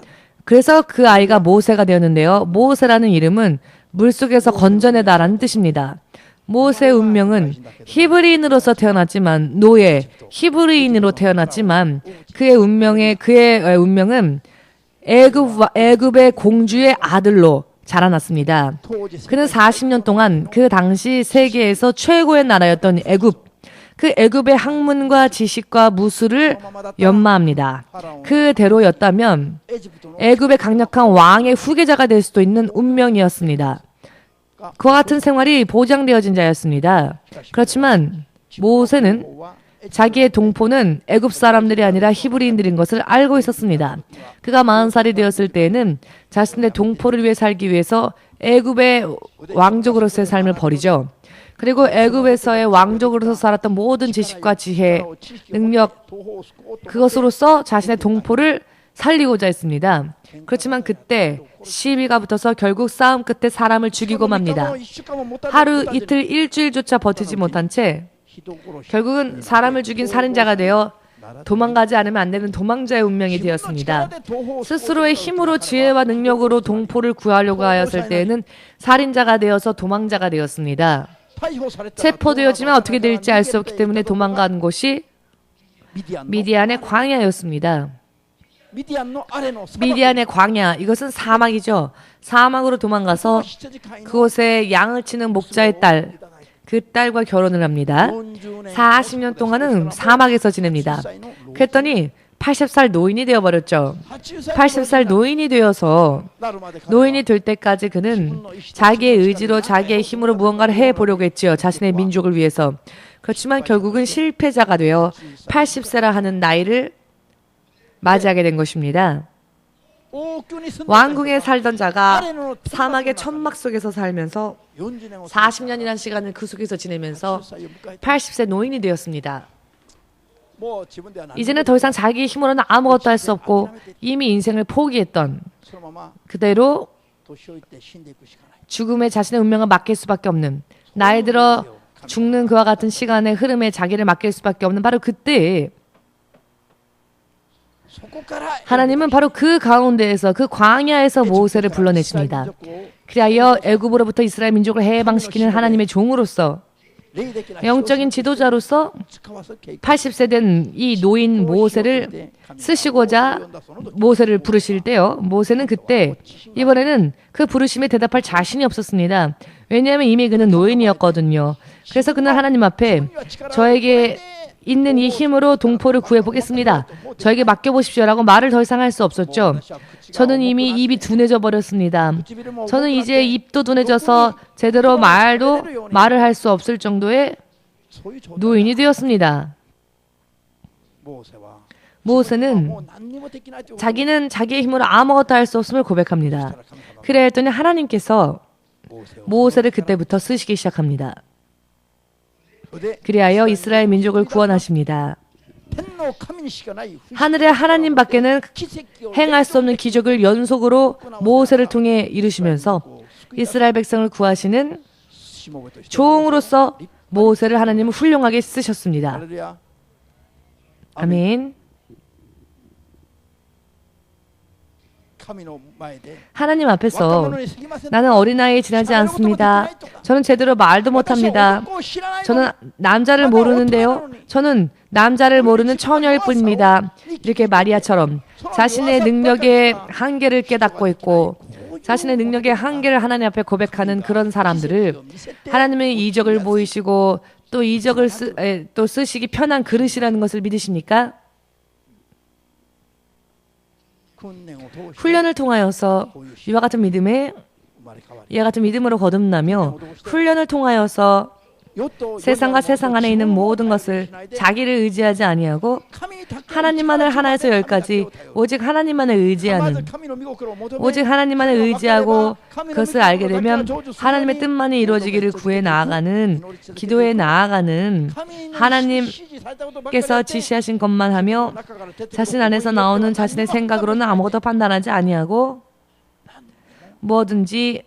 그래서 그 아이가 모세가 되었는데요. 모세라는 이름은 물속에서 건져내다라는 뜻입니다. 모세의 운명은 히브리인으로서 태어났지만 히브리인으로 태어났지만 그의 운명은 애굽의 공주의 아들로 자라났습니다. 그는 40년 동안 그 당시 세계에서 최고의 나라였던 그 애굽의 학문과 지식과 무술을 연마합니다. 그대로였다면 애굽의 강력한 왕의 후계자가 될 수도 있는 운명이었습니다. 그와 같은 생활이 보장되어진 자였습니다. 그렇지만 모세는 자기의 동포는 애굽 사람들이 아니라 히브리인들인 것을 알고 있었습니다. 그가 40살이 되었을 때에는 자신의 동포를 위해 살기 위해서 애굽의 왕족으로서의 삶을 버리죠. 그리고 애굽에서의 왕족으로서 살았던 모든 지식과 지혜, 능력, 그것으로서 자신의 동포를 살리고자 했습니다. 그렇지만 그때 시비가 붙어서 결국 싸움 끝에 사람을 죽이고 맙니다. 하루, 이틀, 일주일조차 버티지 못한 채 결국은 사람을 죽인 살인자가 되어 도망가지 않으면 안 되는 도망자의 운명이 되었습니다. 스스로의 힘으로 지혜와 능력으로 동포를 구하려고 하였을 때에는 살인자가 되어서 도망자가 되었습니다. 체포되었지만 어떻게 될지 알 수 없기 때문에 도망간 곳이 미디안의 광야였습니다. 미디안의 광야, 이것은 사막이죠. 사막으로 도망가서 그곳에 양을 치는 목자의 딸, 그 딸과 결혼을 합니다. 40년 동안은 사막에서 지냅니다. 그랬더니 80살 노인이 되어버렸죠. 80살 노인이 되어서 노인이 될 때까지 그는 자기의 의지로 자기의 힘으로 무언가를 해보려고 했지요. 자신의 민족을 위해서. 그렇지만 결국은 실패자가 되어 80세라 하는 나이를 맞이하게 된 것입니다. 왕궁에 살던 자가 사막의 천막 속에서 살면서 40년이라는 시간을 그 속에서 지내면서 80세 노인이 되었습니다. 이제는 더 이상 자기 힘으로는 아무것도 할 수 없고 이미 인생을 포기했던, 그대로 죽음에 자신의 운명을 맡길 수밖에 없는, 나이 들어 죽는 그와 같은 시간의 흐름에 자기를 맡길 수밖에 없는 바로 그때 하나님은 바로 그 가운데에서, 그 광야에서 모세를 불러내십니다. 그리하여 애굽으로부터 이스라엘 민족을 해방시키는 하나님의 종으로서, 영적인 지도자로서 80세 된 이 노인 모세를 쓰시고자 모세를 부르실 때요, 모세는 그때 이번에는 그 부르심에 대답할 자신이 없었습니다. 왜냐하면 이미 그는 노인이었거든요. 그래서 그는 하나님 앞에 저에게 있는 이 힘으로 동포를 구해보겠습니다, 저에게 맡겨보십시오라고 말을 더 이상 할 수 없었죠. 저는 이미 입이 둔해져 버렸습니다. 저는 이제 입도 둔해져서 제대로 말을 할 수 없을 정도의 노인이 되었습니다. 모세는 자기는 자기의 힘으로 아무것도 할 수 없음을 고백합니다. 그래 했더니 하나님께서 모세를 그때부터 쓰시기 시작합니다. 그리하여 이스라엘 민족을 구원하십니다. 하늘의 하나님밖에는 행할 수 없는 기적을 연속으로 모세를 통해 이루시면서 이스라엘 백성을 구하시는 종으로서 모세를 하나님은 훌륭하게 쓰셨습니다. 아멘. 하나님 앞에서 나는 어린아이에 지나지 않습니다. 저는 제대로 말도 못합니다. 저는 남자를 모르는데요. 저는 남자를 모르는 처녀일 뿐입니다. 이렇게 마리아처럼 자신의 능력의 한계를 깨닫고 있고 자신의 능력의 한계를 하나님 앞에 고백하는 그런 사람들을 하나님의 이적을 보이시고 또 이적을 또 쓰시기 편한 그릇이라는 것을 믿으십니까? 훈련을 통하여서 이와 같은 믿음으로 거듭나며 훈련을 통하여서 세상과 세상 안에 있는 모든 것을 자기를 의지하지 아니하고 하나님만을 하나에서 열까지 오직 하나님만을 의지하는, 오직 하나님만을 의지하고 그것을 알게 되면 하나님의 뜻만이 이루어지기를 구해 나아가는, 기도해 나아가는, 하나님께서 지시하신 것만 하며 자신 안에서 나오는 자신의 생각으로는 아무것도 판단하지 아니하고 뭐든지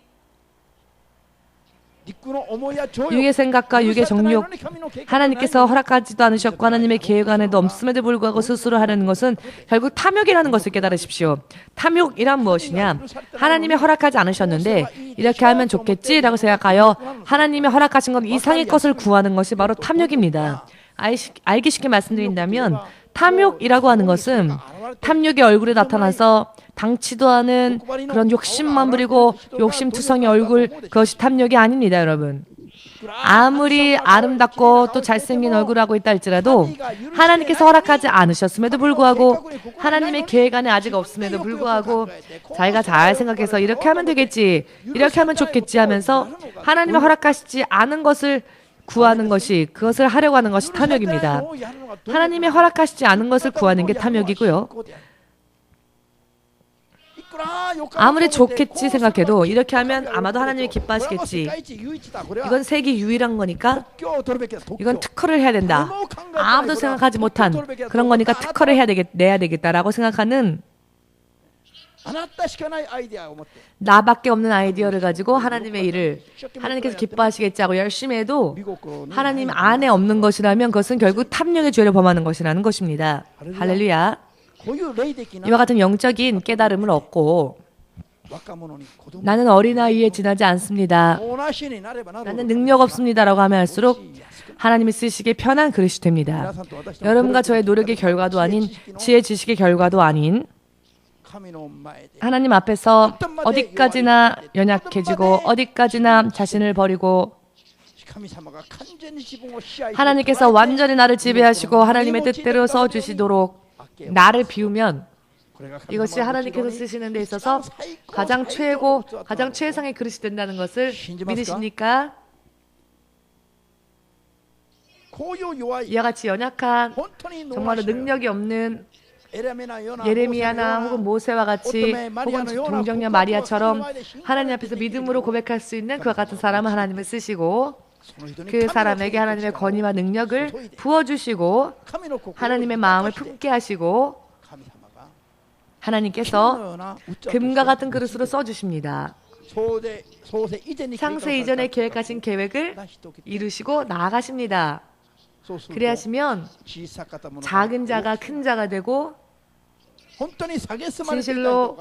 육의 생각과 육의 정욕, 하나님께서 허락하지도 않으셨고 하나님의 계획 안에도 없음에도 불구하고 스스로 하려는 것은 결국 탐욕이라는 것을 깨달으십시오. 탐욕이란 무엇이냐? 하나님이 허락하지 않으셨는데 이렇게 하면 좋겠지라고 생각하여 하나님이 허락하신 것 이상의 것을 구하는 것이 바로 탐욕입니다. 알기 쉽게 말씀드린다면 탐욕이라고 하는 것은 탐욕이 얼굴에 나타나서 당치도 않은 그런 욕심만 부리고 욕심투성이 얼굴, 그것이 탐욕이 아닙니다, 여러분. 아무리 아름답고 또 잘생긴 얼굴을 하고 있다 할지라도 하나님께서 허락하지 않으셨음에도 불구하고 하나님의 계획 안에 아직 없음에도 불구하고 자기가 잘 생각해서 이렇게 하면 되겠지, 이렇게 하면 좋겠지 하면서 하나님이 허락하시지 않은 것을 구하는 것이, 그것을 하려고 하는 것이 탐욕입니다. 하나님이 허락하시지 않은 것을 구하는 게 탐욕이고요. 아무리 좋겠지 생각해도 이렇게 하면 아마도 하나님이 기뻐하시겠지, 이건 세계 유일한 거니까 이건 특허를 해야 된다, 아무도 생각하지 못한 그런 거니까 특허를 내야 되겠다라고 생각하는 나밖에 없는 아이디어를 가지고 하나님의 일을 하나님께서 기뻐하시겠지 하고 열심히 해도 하나님 안에 없는 것이라면 그것은 결국 탐욕의 죄를 범하는 것이라는 것입니다. 할렐루야. 이와 같은 영적인 깨달음을 얻고 나는 어린아이에 지나지 않습니다, 나는 능력 없습니다라고 하면 할수록 하나님이 쓰시기에 편한 그릇이 됩니다. 여러분과 저의 노력의 결과도 아닌 지혜 지식의 결과도 아닌 하나님 앞에서 어디까지나 연약해지고 어디까지나 자신을 버리고 하나님께서 완전히 나를 지배하시고 하나님의 뜻대로 써주시도록 나를 비우면 이것이 하나님께서 쓰시는 데 있어서 가장 최고, 가장 최상의 그릇이 된다는 것을 믿으십니까? 이와 같이 연약한, 정말로 능력이 없는 예레미야나 혹은 모세와 같이 혹은 동정녀 마리아처럼 하나님 앞에서 믿음으로 고백할 수 있는 그와 같은 사람은 하나님을 쓰시고 그 사람에게 하나님의 권위와 능력을 부어주시고 하나님의 마음을 품게 하시고 하나님께서 금과 같은 그릇으로 써주십니다. 창세 이전에 계획하신 계획을 이루시고 나아가십니다. 그래 하시면 작은 자가 큰 자가 되고 진실로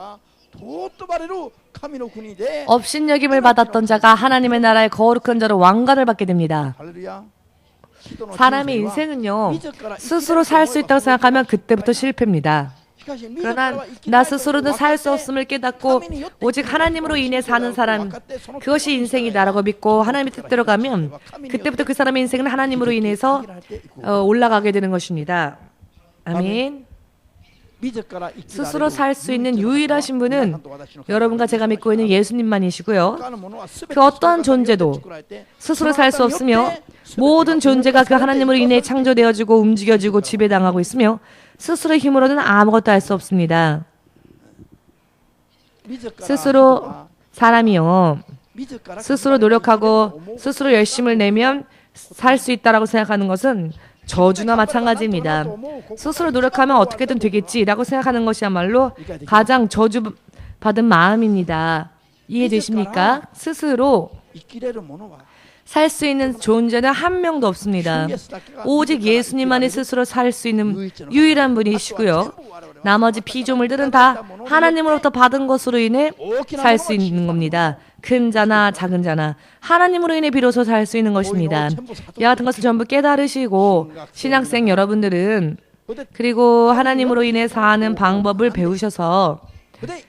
업신여김을 받았던 자가 하나님의 나라의 거룩한 자로 왕관을 받게 됩니다. 사람의 인생은요, 스스로 살 수 있다고 생각하면 그때부터 실패입니다. 그러나 나 스스로는 살 수 없음을 깨닫고 오직 하나님으로 인해 사는 사람, 그것이 인생이다라고 믿고 하나님의 뜻대로 가면 그때부터 그 사람의 인생은 하나님으로 인해서 올라가게 되는 것입니다. 아멘. 스스로 살 수 있는 유일하신 분은 여러분과 제가 믿고 있는 예수님만이시고요. 그 어떠한 존재도 스스로 살 수 없으며 모든 존재가 그 하나님으로 인해 창조되어지고 움직여지고 지배당하고 있으며 스스로 힘으로는 아무것도 할 수 없습니다. 스스로 사람이요, 스스로 노력하고 스스로 열심을 내면 살 수 있다라고 생각하는 것은 저주나 마찬가지입니다. 스스로 노력하면 어떻게든 되겠지라고 생각하는 것이야말로 가장 저주받은 마음입니다. 이해되십니까? 스스로 살 수 있는 존재는 한 명도 없습니다. 오직 예수님만이 스스로 살 수 있는 유일한 분이시고요. 나머지 피조물들은 다 하나님으로부터 받은 것으로 인해 살 수 있는 겁니다. 큰 자나 작은 자나 하나님으로 인해 비로소 살 수 있는 것입니다. 이와 같은 것을 전부 깨달으시고 신학생 여러분들은 그리고 하나님으로 인해 사는 방법을 배우셔서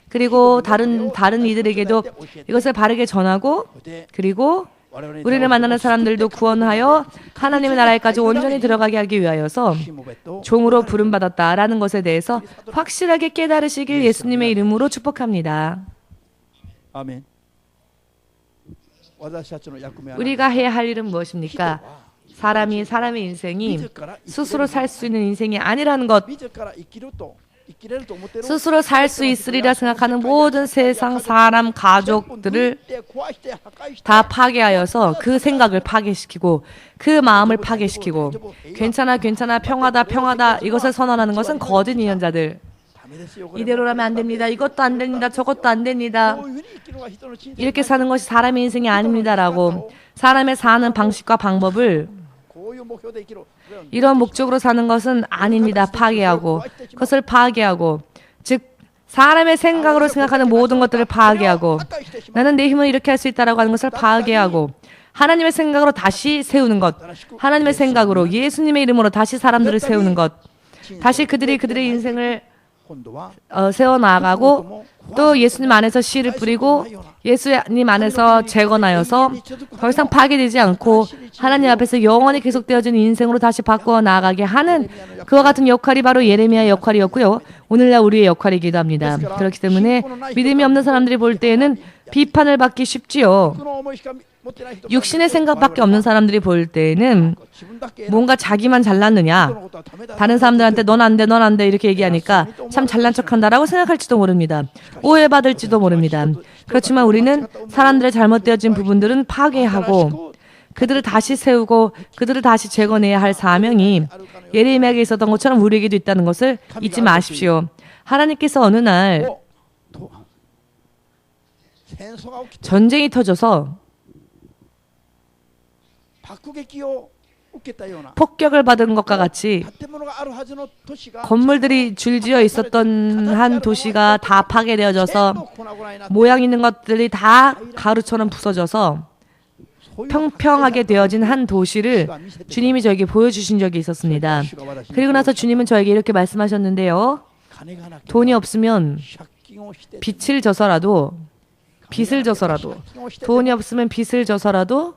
그리고 다른 이들에게도 이것을 바르게 전하고 그리고 우리를 만나는 사람들도 구원하여 하나님의 나라에까지 온전히 들어가게 하기 위하여서 종으로 부름받았다라는 것에 대해서 확실하게 깨달으시길 예수님의 이름으로 축복합니다. 아멘. 우리가 해야 할 일은 무엇입니까? 사람의 인생이 스스로 살 수 있는 인생이 아니라는 것, 스스로 살 수 있으리라 생각하는 모든 세상 사람, 가족들을 다 파괴하여서 그 생각을 파괴시키고 그 마음을 파괴시키고 괜찮아, 평화다 이것을 선언하는 것은 거짓 예언자들, 이대로라면 안 됩니다. 이것도 안 됩니다. 저것도 안 됩니다. 이렇게 사는 것이 사람의 인생이 아닙니다라고 사람의 사는 방식과 방법을 이런 목적으로 사는 것은 아닙니다. 파괴하고 그것을 파괴하고 즉 사람의 생각으로 생각하는 모든 것들을 파괴하고 나는 내 힘으로 이렇게 할 수 있다라고 하는 것을 파괴하고 하나님의 생각으로 다시 세우는 것, 하나님의 생각으로 예수님의 이름으로 다시 사람들을 세우는 것, 다시 그들이 그들의 인생을 세워나가고 또 예수님 안에서 씨를 뿌리고 예수님 안에서 재건하여서 더 이상 파괴되지 않고 하나님 앞에서 영원히 계속되어지는 인생으로 다시 바꾸어 나아가게 하는 그와 같은 역할이 바로 예레미야의 역할이었고요. 오늘날 우리의 역할이기도 합니다. 그렇기 때문에 믿음이 없는 사람들이 볼 때에는 비판을 받기 쉽지요. 육신의 생각밖에 없는 사람들이 볼 때에는 뭔가 자기만 잘났느냐, 다른 사람들한테 넌 안 돼, 넌 안 돼 이렇게 얘기하니까 참 잘난 척한다라고 생각할지도 모릅니다. 오해받을지도 모릅니다. 그렇지만 우리는 사람들의 잘못되어진 부분들은 파괴하고 그들을 다시 세우고 그들을 다시 재건해야 할 사명이 예레미야에게 있었던 것처럼 우리에게도 있다는 것을 잊지 마십시오. 하나님께서 어느 날 전쟁이 터져서 폭격을 받은 것과 같이 건물들이 줄지어 있었던 한 도시가 다 파괴되어져서 모양 있는 것들이 다 가루처럼 부서져서 평평하게 되어진 한 도시를 주님이 저에게 보여주신 적이 있었습니다. 그리고 나서 주님은 저에게 이렇게 말씀하셨는데요. 돈이 없으면 빚을 져서라도 돈이 없으면 빚을 져서라도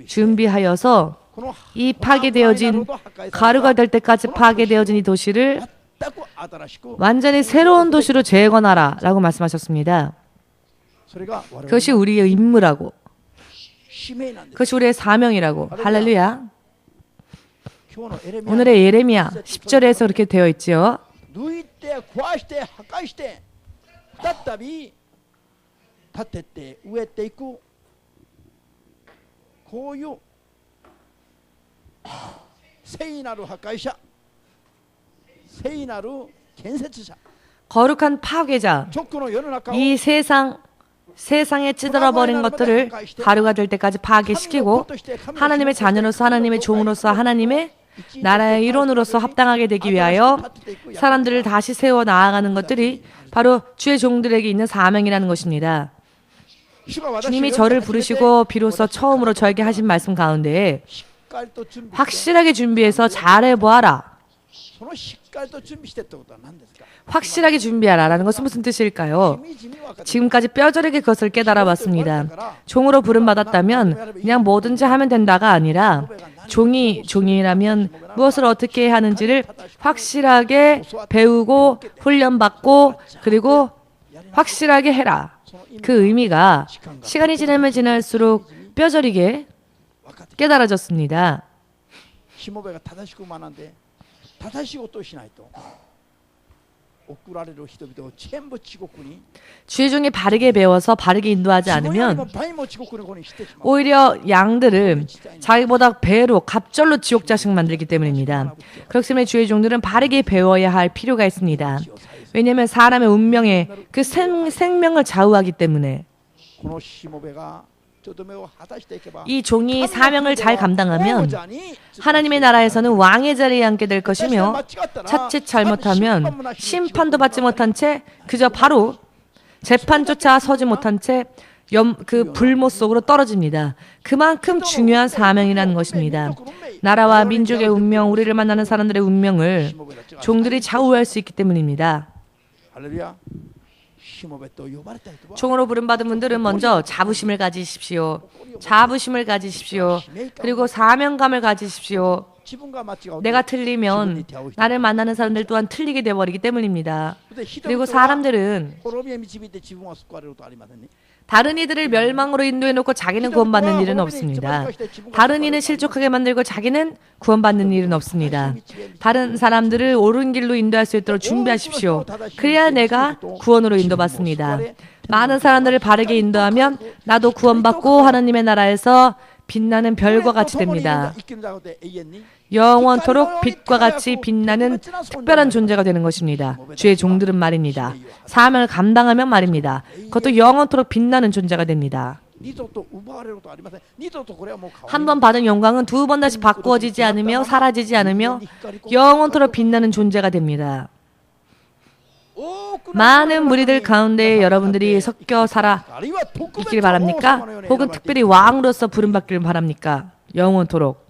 준비하여서 이 파괴되어진 가루가 될 때까지 파괴되어진 이 도시를 완전히 새로운 도시로 재건하라 라고 말씀하셨습니다. 그것이 우리의 임무라고, 그것이 우리의 사명이라고. 할렐루야. 오늘의 예레미야 10절에서 그렇게 되어 있죠. 거룩한 파괴자, 이 세상에 찌들어버린 것들을 가루가 될 때까지 파괴시키고 하나님의 자녀로서 하나님의 종으로서 하나님의 나라의 일원으로서 합당하게 되기 위하여 사람들을 다시 세워 나아가는 것들이 바로 주의 종들에게 있는 사명이라는 것입니다. 주님이 저를 부르시고 비로소 처음으로 저에게 하신 말씀 가운데 확실하게 준비해서 잘해보아라. 확실하게 준비하라라는 것은 무슨 뜻일까요? 지금까지 뼈저리게 그것을 깨달아봤습니다. 종으로 부름받았다면 그냥 뭐든지 하면 된다가 아니라 종이라면 무엇을 어떻게 해야 하는지를 확실하게 배우고 훈련받고 그리고 확실하게 해라. 그 의미가 시간이 지나면 지날수록 뼈저리게 깨달아졌습니다. 주의 종이 바르게 배워서 바르게 인도하지 않으면 오히려 양들을 자기보다 배로 갑절로 지옥 자식 만들기 때문입니다. 그렇기 때문에 주의 종들은 바르게 배워야 할 필요가 있습니다. 왜냐하면 사람의 운명에 그 생명을 좌우하기 때문에 이 종이 사명을 잘 감당하면 하나님의 나라에서는 왕의 자리에 앉게 될 것이며 자칫 잘못하면 심판도 받지 못한 채 그저 바로 재판조차 서지 못한 채 그 불못 속으로 떨어집니다. 그만큼 중요한 사명이라는 것입니다. 나라와 민족의 운명, 우리를 만나는 사람들의 운명을 종들이 좌우할 수 있기 때문입니다. 종으로 부름받은 분들은 먼저 자부심을 가지십시오. 자부심을 가지십시오. 그리고 사명감을 가지십시오. 내가 틀리면 나를 만나는 사람들 또한 틀리게 되어버리기 때문입니다. 그리고 사람들은 다른 이들을 멸망으로 인도해놓고 자기는 구원받는 일은 없습니다. 다른 이는 실족하게 만들고 자기는 구원받는 일은 없습니다. 다른 사람들을 옳은 길로 인도할 수 있도록 준비하십시오. 그래야 내가 구원으로 인도받습니다. 많은 사람들을 바르게 인도하면 나도 구원받고 하나님의 나라에서 빛나는 별과 같이 됩니다. 영원토록 빛과 같이 빛나는 특별한 존재가 되는 것입니다. 주의 종들은 말입니다. 사명을 감당하면 말입니다. 그것도 영원토록 빛나는 존재가 됩니다. 한 번 받은 영광은 두 번 다시 바꾸어지지 않으며 사라지지 않으며 영원토록 빛나는 존재가 됩니다. 많은 무리들 가운데 여러분들이 섞여 살아 있길 바랍니까? 혹은 특별히 왕으로서 부름받기를 바랍니까? 영원토록.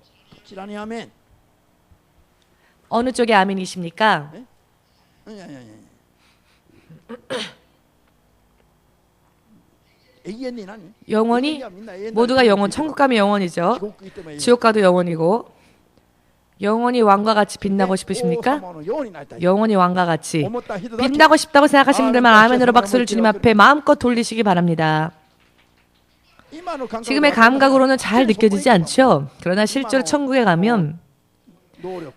어느 쪽에 아멘이십니까? 영원히 모두가 영원, 천국 가면 영원이죠. 지옥 가도 영원이고. 영원히 왕과 같이 빛나고 싶으십니까? 영원히 왕과 같이 빛나고 싶다고 생각하시는 분들만 아멘으로 박수를 주님 앞에 마음껏 돌리시기 바랍니다. 지금의 감각으로는 잘 느껴지지 않죠? 그러나 실제로 천국에 가면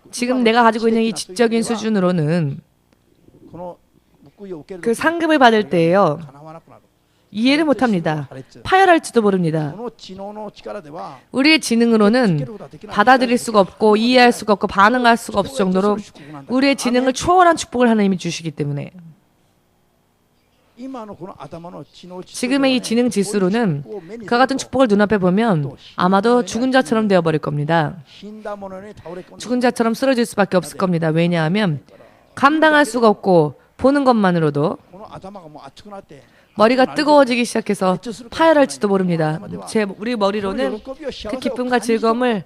지금 내가 가지고 있는 이 지적인 수준으로는 그 상급을 받을 때예요. 이해를 못합니다. 파열할지도 모릅니다. 우리의 지능으로는 받아들일 수가 없고 이해할 수가 없고 반응할 수가 없을 정도로 우리의 지능을 초월한 축복을 하나님이 주시기 때문에 지금의 이 지능 지수로는 그와 같은 축복을 눈앞에 보면 아마도 죽은 자처럼 되어버릴 겁니다. 죽은 자처럼 쓰러질 수밖에 없을 겁니다. 왜냐하면 감당할 수가 없고 보는 것만으로도 머리가 뜨거워지기 시작해서 파열할지도 모릅니다. 우리 머리로는 그 기쁨과 즐거움을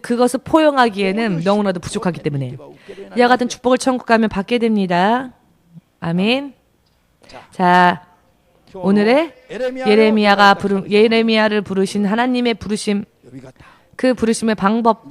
그것을 포용하기에는 너무나도 부족하기 때문에 이와 같은 축복을 천국 가면 받게 됩니다. 아멘. 자, 오늘의 예레미야를 부르신 하나님의 부르심, 그 부르심의 방법,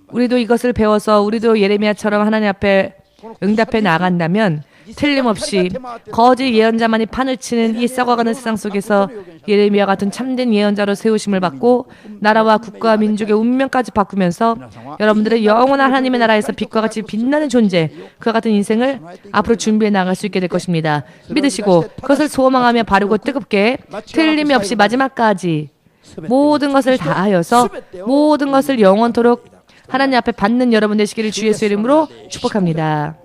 우리도 이것을 배워서 우리도 예레미야처럼 하나님 앞에 응답해 나간다면 틀림없이 거짓 예언자만이 판을 치는 이 썩어가는 세상 속에서 예레미야 같은 참된 예언자로 세우심을 받고 나라와 국가와 민족의 운명까지 바꾸면서 여러분들의 영원한 하나님의 나라에서 빛과 같이 빛나는 존재, 그와 같은 인생을 앞으로 준비해 나갈 수 있게 될 것입니다. 믿으시고 그것을 소망하며 바르고 뜨겁게 틀림이 없이 마지막까지 모든 것을 다하여서 모든 것을 영원토록 하나님 앞에 받는 여러분 되시기를 주 예수의 이름으로 축복합니다.